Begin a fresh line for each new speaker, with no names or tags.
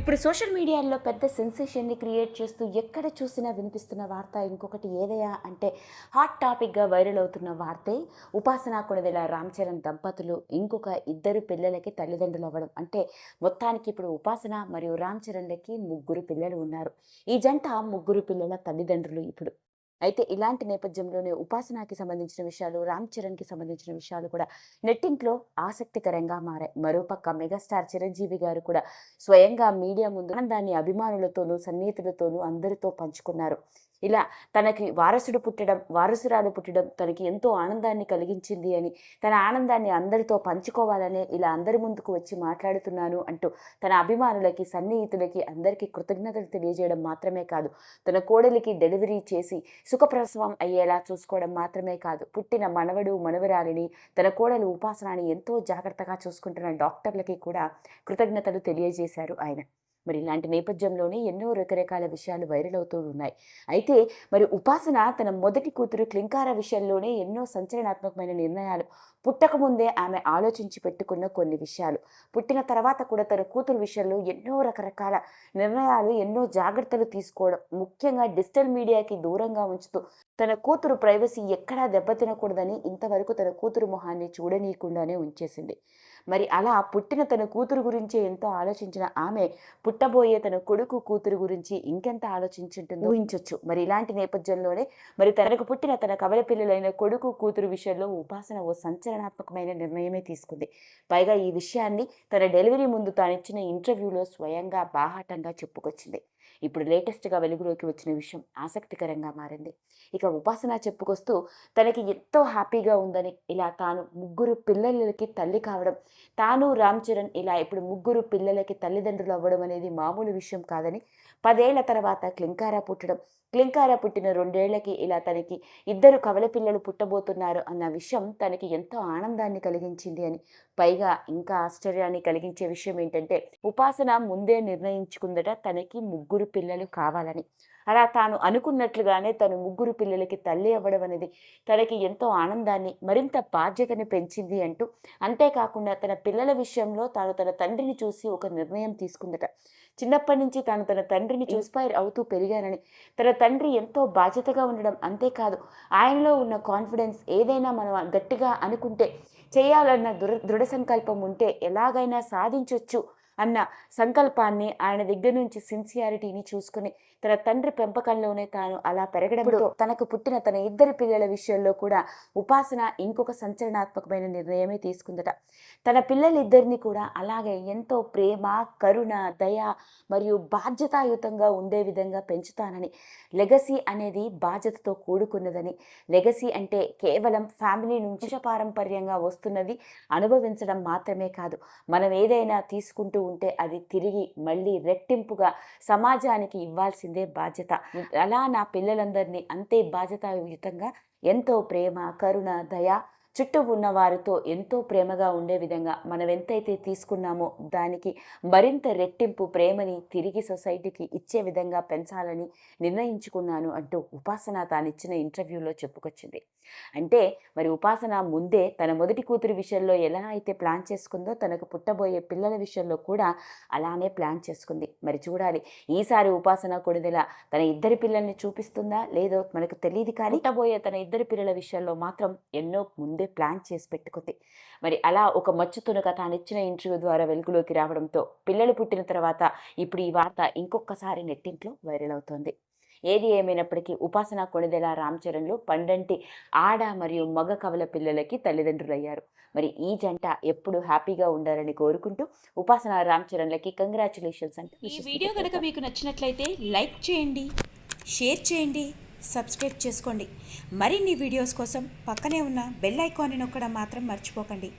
ఇప్పుడు సోషల్ మీడియాలో పెద్ద సెన్సేషన్ని క్రియేట్ చేస్తూ ఎక్కడ చూసినా వినిపిస్తున్న వార్త ఇంకొకటి ఏదయ్యా అంటే హాట్ టాపిక్గా వైరల్ అవుతున్న వార్తే ఉపాసన కొణిదెల రామ్ చరణ్ దంపతులు ఇంకొక ఇద్దరు పిల్లలకి తల్లిదండ్రులు అవ్వడం. అంటే మొత్తానికి ఇప్పుడు ఉపాసన మరియు రామ్ చరణ్లకి ముగ్గురు పిల్లలు ఉన్నారు. ఈ జంట ముగ్గురు పిల్లల తల్లిదండ్రులు ఇప్పుడు. అయితే ఇలాంటి నేపథ్యంలోనే ఉపాసనకి సంబంధించిన విషయాలు, రామ్ చరణ్కి సంబంధించిన విషయాలు కూడా నెట్టింట్లో ఆసక్తికరంగా మారాయి. మరోపక్క మెగాస్టార్ చిరంజీవి గారు కూడా స్వయంగా మీడియా ముందు ఆనందాన్ని అభిమానులతోనూ సన్నిహితులతోనూ అందరితో పంచుకున్నారు. ఇలా తనకి వారసురాలు పుట్టడం తనకి ఎంతో ఆనందాన్ని కలిగించింది అని, తన ఆనందాన్ని అందరితో పంచుకోవాలని ఇలా అందరి ముందుకు వచ్చి మాట్లాడుతున్నాను అంటూ తన అభిమానులకి, సన్నిహితులకి అందరికీ కృతజ్ఞతలు తెలియజేయడం మాత్రమే కాదు, తన కోడలికి డెలివరీ చేసి సుఖప్రసవం అయ్యేలా చూసుకోవడం మాత్రమే కాదు, పుట్టిన మనవడు మనవరాలిని తన కోడలు ఉపాసనని ఎంతో జాగ్రత్తగా చూసుకుంటున్న డాక్టర్లకి కూడా కృతజ్ఞతలు తెలియజేశారు ఆయన. మరి ఇలాంటి నేపథ్యంలోనే ఎన్నో రకరకాల విషయాలు వైరల్ అవుతూ ఉన్నాయి. అయితే మరి ఉపాసన తన మొదటి కూతురు క్లింకార విషయంలోనే ఎన్నో సంచలనాత్మకమైన నిర్ణయాలు, పుట్టకముందే ఆమె ఆలోచించి పెట్టుకున్న కొన్ని విషయాలు, పుట్టిన తర్వాత కూడా తన కూతురు విషయంలో ఎన్నో రకరకాల నిర్ణయాలు, ఎన్నో జాగ్రత్తలు తీసుకోవడం, ముఖ్యంగా డిజిటల్ మీడియాకి దూరంగా ఉంచుతూ తన కూతురు ప్రైవసీ ఎక్కడా దెబ్బతినకూడదని ఇంతవరకు తన కూతురు మొహాన్ని చూడనీయకుండానే ఉంచేసింది. మరి అలా పుట్టిన తన కూతురు గురించే ఎంతో ఆలోచించిన ఆమె పుట్టబోయే తన కొడుకు కూతురు గురించి ఇంకెంత ఆలోచించుంటుందో ఊహించొచ్చు. మరి ఇలాంటి నేపథ్యంలోనే మరి తనకు పుట్టిన తన కవల పిల్లలైన కొడుకు కూతురు విషయంలో ఉపాసన ఓ సంచలనాత్మకమైన నిర్ణయమే తీసుకుంది. పైగా ఈ విషయాన్ని తన డెలివరీ ముందు తానిచ్చిన ఇంటర్వ్యూలో స్వయంగా బాహాటంగా చెప్పుకొచ్చింది. ఇప్పుడు లేటెస్ట్గా వెలుగులోకి వచ్చిన విషయం ఆసక్తికరంగా మారింది. ఇక ఉపాసన చెప్పుకొస్తూ తనకి ఎంతో హ్యాపీగా ఉందని, ఇలా తాను ముగ్గురు పిల్లలకి తల్లి కావడం, తాను రామ్ చరణ్ ఇలా ఇప్పుడు ముగ్గురు పిల్లలకి తల్లిదండ్రులు అవ్వడం అనేది మామూలు విషయం కాదని, 10 ఏళ్ల తర్వాత క్లింకార పుట్టిన 2 ఏళ్లకి ఇలా తనకి ఇద్దరు కవల పిల్లలు పుట్టబోతున్నారు అన్న విషయం తనకి ఎంతో ఆనందాన్ని కలిగించింది అని. పైగా ఇంకా ఆశ్చర్యాన్ని కలిగించే విషయం ఏంటంటే ఉపాసన ముందే నిర్ణయించుకుందట తనకి ముగ్గురు పిల్లలు కావాలని. అలా తాను అనుకున్నట్లుగానే తను ముగ్గురు పిల్లలకి తల్లి అవ్వడం అనేది తనకి ఎంతో ఆనందాన్ని, మరింత బాధ్యతని పెంచింది అంటూ, అంతేకాకుండా తన పిల్లల విషయంలో తాను తన తండ్రిని చూసి ఒక నిర్ణయం తీసుకుందట. చిన్నప్పటి నుంచి తాను తన తండ్రిని ఇన్స్పైర్ అవుతూ పెరిగానని, తన తండ్రి ఎంతో బాధ్యతగా ఉండడం, అంతేకాదు ఆయనలో ఉన్న కాన్ఫిడెన్స్, ఏదైనా మనం గట్టిగా అనుకుంటే చేయాలన్న దృఢ సంకల్పం ఉంటే ఎలాగైనా సాధించవచ్చు అన్న సంకల్పాన్ని, ఆయన దగ్గర నుంచి సిన్సియారిటీని చూసుకుని తన తండ్రి పెంపకంలోనే తాను అలా పెరగడంతో తనకు పుట్టిన తన ఇద్దరు పిల్లల విషయంలో కూడా ఉపాసన ఇంకొక సంచలనాత్మకమైన నిర్ణయమే తీసుకుందట. తన పిల్లలిద్దరిని కూడా అలాగే ఎంతో ప్రేమ, కరుణ, దయ మరియు బాధ్యతాయుతంగా ఉండే విధంగా పెంచుతానని, లెగసీ అనేది బాధ్యతతో కూడుకున్నదని, లెగసీ అంటే కేవలం ఫ్యామిలీ నుంచి పారంపర్యంగా వస్తున్నది అనుభవించడం మాత్రమే కాదు, మనం ఏదైనా తీసుకుంటూ ఉంటే అది తిరిగి మళ్ళీ రెట్టింపుగా సమాజానికి ఇవ్వాల్సిందే బాధ్యత. అలా నా పిల్లలందరినీ అంతే బాధ్యతాయుతంగా, ఎంతో ప్రేమ, కరుణ, దయ, చుట్టూ ఉన్న వారితో ఎంతో ప్రేమగా ఉండే విధంగా మనం ఎంతైతే తీసుకున్నామో దానికి మరింత రెట్టింపు ప్రేమని తిరిగి సొసైటీకి ఇచ్చే విధంగా పెంచాలని నిర్ణయించుకున్నాను అంటూ ఉపాసన తానిచ్చిన ఇంటర్వ్యూలో చెప్పుకొచ్చింది. అంటే మరి ఉపాసన ముందే తన మొదటి కూతురి విషయంలో ఎలా అయితే ప్లాన్ చేసుకుందో తనకు పుట్టబోయే పిల్లల విషయంలో కూడా అలానే ప్లాన్ చేసుకుంది. మరి చూడాలి ఈసారి ఉపాసన కొణిదెల తన ఇద్దరి పిల్లల్ని చూపిస్తుందా లేదో మనకు తెలియదు, కానీ పుట్టబోయే తన ఇద్దరి పిల్లల విషయంలో మాత్రం ఎన్నో ముందే ప్లాన్ చేసి పెట్టుకుంది. మరి అలా ఒక మచ్చు తునక తానిచ్చిన ఇంటర్వ్యూ ద్వారా వెలుగులోకి రావడంతో పిల్లలు పుట్టిన తర్వాత ఇప్పుడు ఈ వార్త ఇంకొకసారి నెట్టింట్లో వైరల్ అవుతోంది. ఏది ఏమైనప్పటికీ ఉపాసన కొణిదెల రామ్ చరణ్లు పండంటి ఆడ మరియు మగ కవల పిల్లలకి తల్లిదండ్రులయ్యారు. మరి ఈ జంట ఎప్పుడు హ్యాపీగా ఉండాలని కోరుకుంటూ ఉపాసన రామ్ చరణ్లకి కంగ్రాచులేషన్స్ అంటే.
ఈ వీడియో కనుక మీకు నచ్చినట్లయితే లైక్ చేయండి, షేర్ చేయండి, సబ్స్క్రైబ్ చేసుకోండి. మరిన్ని వీడియోస్ కోసం పక్కనే ఉన్న బెల్ ఐకాన్ని నొక్కడం మాత్రం మర్చిపోకండి.